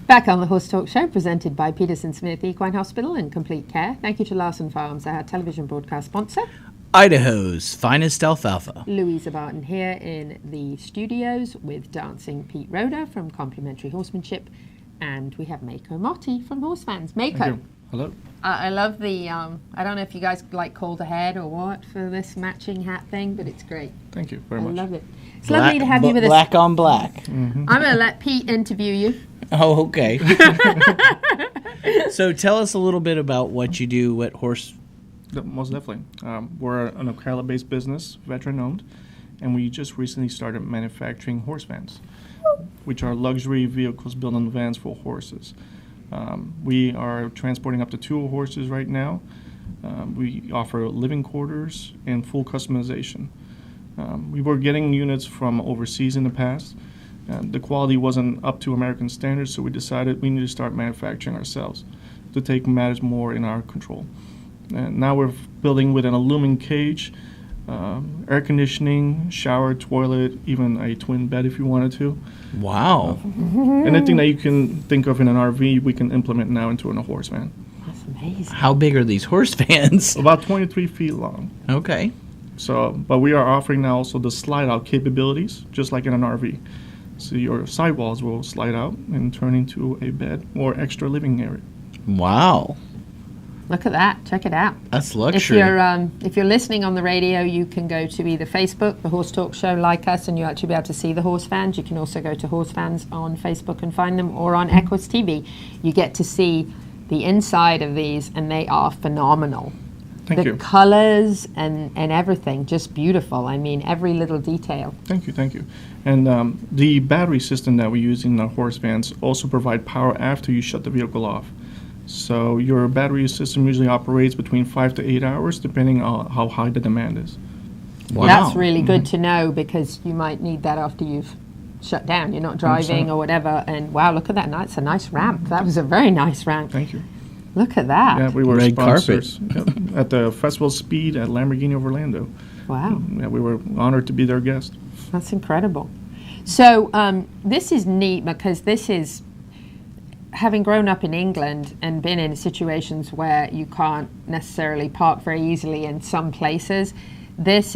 Back on the Horse Talk Show, presented by Peterson Smith Equine Hospital and Complete Care. Thank you to Larson Farms, our television broadcast sponsor. Idaho's finest alfalfa. Louisa Barton here in the studios with dancing Pete Roeder from Complimentary Horsemanship, and we have Mako Motti from HorseVans. Mako. Hello. I love the, I don't know if you guys like called ahead or what for this matching hat thing, but it's great. Thank you very much. I love it. It's lovely to have you with us. Black on black. Mm-hmm. I'm going to let Pete interview you. Oh, okay. So tell us a little bit about what you do at Horse. Most definitely. We're an Ocala-based business, veteran-owned, and we just recently started manufacturing HorseVans, which are luxury vehicles built on vans for horses. We are transporting up to 2 horses right now. We offer living quarters and full customization. We were getting units from overseas in the past. The quality wasn't up to American standards, so we decided we need to start manufacturing ourselves to take matters more in our control. And now we're building with an aluminum cage, air conditioning, shower, toilet, even a twin bed if you wanted to. Wow. Anything that you can think of in an RV, we can implement now into a horse van. That's amazing. How big are these horse vans? About 23 feet long. Okay. So, but we are offering now also the slide-out capabilities, just like in an RV. So your sidewalls will slide out and turn into a bed or extra living area. Wow. Look at that. Check it out. That's luxury. If you're listening on the radio, you can go to either Facebook, the Horse Talk Show, like us, and you'll actually be able to see the HorseVans. You can also go to HorseVans on Facebook and find them, or on Equus TV. You get to see the inside of these, and they are phenomenal. Thank you. The colors and everything, just beautiful. I mean, every little detail. Thank you. And the battery system that we use in our HorseVans also provide power after you shut the vehicle off. So your battery system usually operates between 5 to 8 hours, depending on how high the demand is. Wow. That's really good to know, because you might need that after you've shut down. You're not driving 100%. or whatever. And wow, look at that. It's a nice ramp. That was a very nice ramp. Thank you. Look at that. Yeah, we were Red sponsors at the Festival Speed at Lamborghini of Orlando. Wow. Yeah, we were honored to be their guest. That's incredible. So this is neat, because this is, having grown up in England and been in situations where you can't necessarily park very easily in some places, this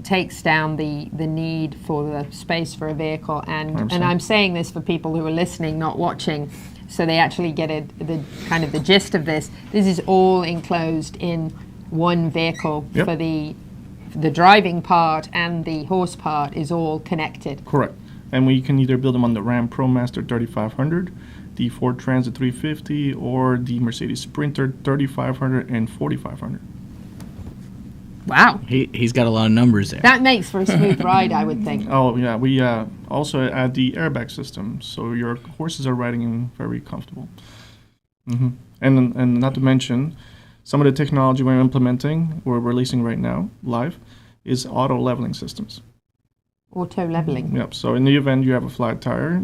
takes down the need for the space for a vehicle. And I'm saying this for people who are listening, not watching, so they actually get the gist of this. This is all enclosed in one vehicle. Yep. For the driving part, and the horse part is all connected. Correct. And we can either build them on the Ram ProMaster 3500, the Ford Transit 350, or the Mercedes Sprinter 3500 and 4500. Wow. He's got a lot of numbers there. That makes for a smooth ride, I would think. Oh, yeah. We also add the airbag system, so your horses are riding in very comfortable. Mm-hmm. And not to mention, some of the technology we're implementing, we're releasing right now, live, is auto leveling systems. Auto leveling. Yep. So in the event you have a flat tire,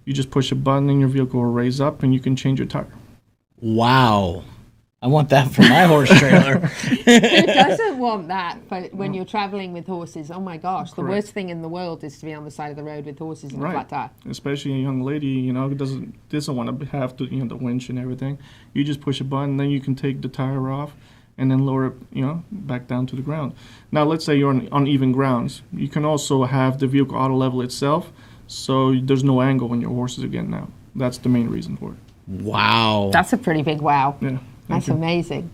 you just push a button and your vehicle will raise up and you can change your tire. Wow. I want that for my horse trailer. Who doesn't want that? But when you're traveling with horses, oh my gosh, the Correct. worst thing in the world is to be on the side of the road with horses and a Right. flat tire. Especially a young lady, who doesn't want to have to, the winch and everything. You just push a button, then you can take the tire off and then lower it, back down to the ground. Now, let's say you're on uneven grounds. You can also have the vehicle auto level itself, so there's no angle when your horses are getting out. That's the main reason for it. Wow. That's a pretty big wow. Yeah. That's amazing.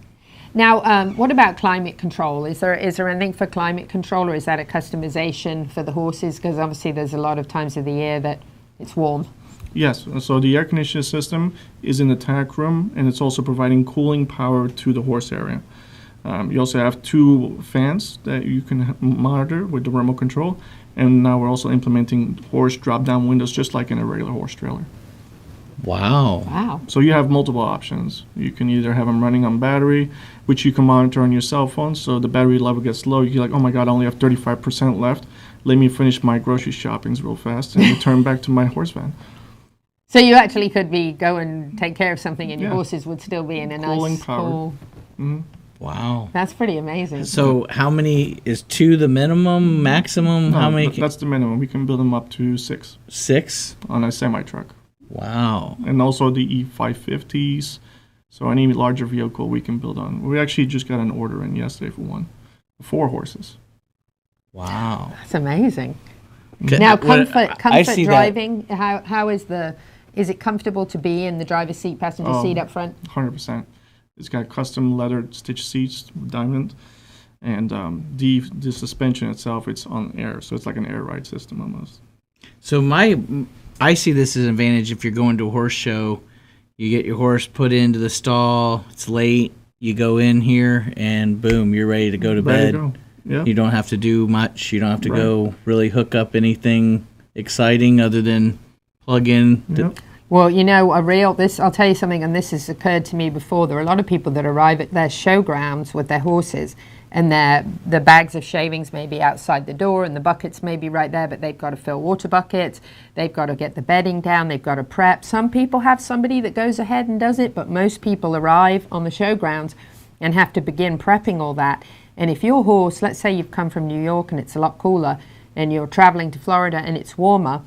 Now, what about climate control? Is there anything for climate control, or is that a customization for the horses? Because obviously there's a lot of times of the year that it's warm. Yes, so the air conditioning system is in the tack room, and it's also providing cooling power to the horse area. You also have 2 fans that you can monitor with the remote control, and now we're also implementing horse drop-down windows just like in a regular horse trailer. Wow. Wow. So you have multiple options. You can either have them running on battery, which you can monitor on your cell phone, so the battery level gets low. You're like, oh my God, I only have 35% left. Let me finish my grocery shoppings real fast and return back to my horse van. So you actually could go and take care of something, and your Yeah. horses would still be in a Cooling nice, power. cool. Mm-hmm. Wow. That's pretty amazing. So how many, is 2 the minimum, maximum? No, How many? that's the minimum. We can build them up to 6 6? on a semi-truck. Wow. And also the E550s. So any larger vehicle we can build on. We actually just got an order in yesterday for one. 4 horses. Wow. That's amazing. Okay, Now, what- comfort I see that- driving. How is it comfortable to be in the driver's seat, passenger Oh. seat up front? 100%. It's got custom leather stitch seats, diamond, and the suspension itself, it's on air, so it's like an air ride system almost. So I see this as an advantage if you're going to a horse show. You get your horse put into the stall. It's late. You go in here, and boom, you're ready to go to Ready bed. to go. Yeah. You don't have to do much. You don't have to Right. go really hook up anything exciting other than plug in. Yep. Well, you know, I'll tell you something, and this has occurred to me before. There are a lot of people that arrive at their showgrounds with their horses, and the bags of shavings may be outside the door, and the buckets may be right there, but they've got to fill water buckets, they've got to get the bedding down, they've got to prep. Some people have somebody that goes ahead and does it, but most people arrive on the showgrounds and have to begin prepping all that. And if your horse, let's say you've come from New York and it's a lot cooler, and you're traveling to Florida and it's warmer,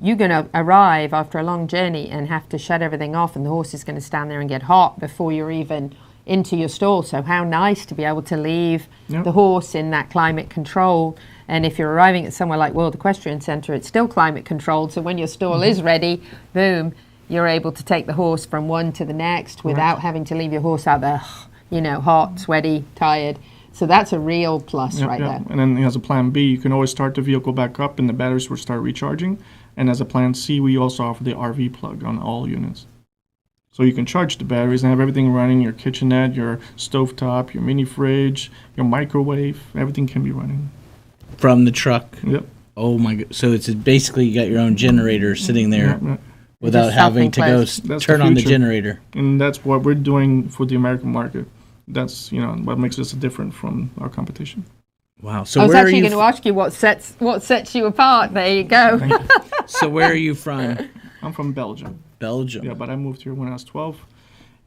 you're going to arrive after a long journey and have to shut everything off, and the horse is going to stand there and get hot before you're even into your stall. So how nice to be able to leave Yep. the horse in that climate control. And if you're arriving at somewhere like World Equestrian Center, it's still climate controlled. So when your stall is ready, boom, you're able to take the horse from one to the next without having to leave your horse out there, you know, hot, sweaty, tired. So that's a real plus Yep, right yep. there. And then as a plan B, you can always start the vehicle back up and the batteries will start recharging. And as a plan C, we also offer the RV plug on all units. So you can charge the batteries and have everything running, your kitchenette, your stovetop, your mini fridge, your microwave, everything can be running. From the truck. Yep. Oh my god! So it's basically you got your own generator sitting there Yep, yep. without Just having to go self-enclosed. That's turn the on the future. generator. And that's what we're doing for the American market. That's, you know, what makes us different from our competition. Wow. So I was where are actually you? going to ask you what sets you apart. There you go. Thank you. So where are you from? I'm from Belgium. Belgium. Yeah, but I moved here when I was 12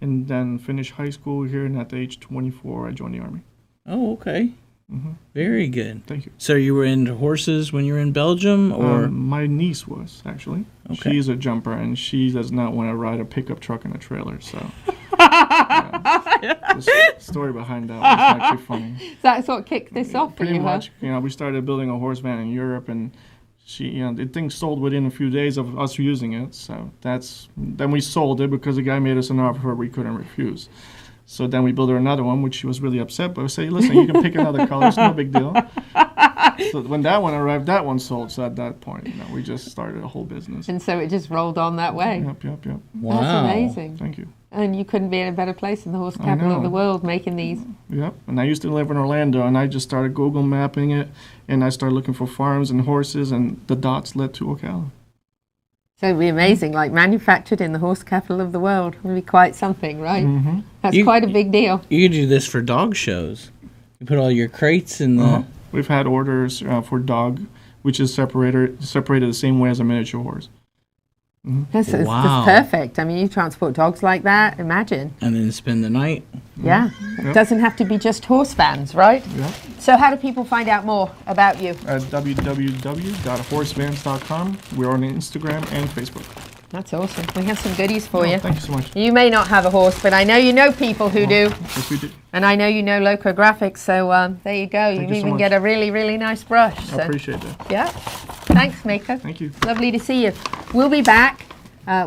and then finished high school here, and at the age 24, I joined the Army. Oh, okay. Hmm. Very good. Thank you. So you were into horses when you were in Belgium, or My niece was, actually. Okay. She's a jumper, and she does not want to ride a pickup truck and a trailer, so... yeah. The story behind that was actually funny. That's what kicked this off for Pretty you, much, you know, we started building a horse van in Europe, and she, you know, the thing sold within a few days of us using it. So then we sold it because the guy made us an offer we couldn't refuse. So then we built her another one, which she was really upset. But I say, listen, you can pick another color. It's no big deal. So when that one arrived, that one sold. So at that point, you know, we just started a whole business. And so it just rolled on that way. Yep. wow. That's amazing. Thank you. And you couldn't be in a better place in the horse I capital of know. the world making these. Yep. And I used to live in Orlando, and I just started Google mapping it, and I started looking for farms and horses, and the dots led to Ocala. So it'd be amazing, like manufactured in the horse capital of the world. Would be quite something, right? Mm-hmm. That's You- quite a big deal. You could do this for dog shows. You put all your crates in the. We've had orders for dog, which is separated the same way as a miniature horse. That's Wow. perfect. I mean, you transport dogs like that, imagine. And then spend the night. Yeah. It doesn't have to be just horse vans, right? Yep. So how do people find out more about you? At www.horsevans.com. We're on Instagram and Facebook. That's awesome. We have some goodies for you. Thank you so much. You may not have a horse, but I know you know people who do. Yes, we did. And I know you know locographics, so there you go. You Thank you so even much. get a really, really nice brush. I So, appreciate that. yeah. Thanks, Mika. Thank you. Lovely to see you. We'll be back.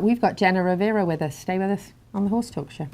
We've got Jenna Rivera with us. Stay with us on the Horse Talk Show.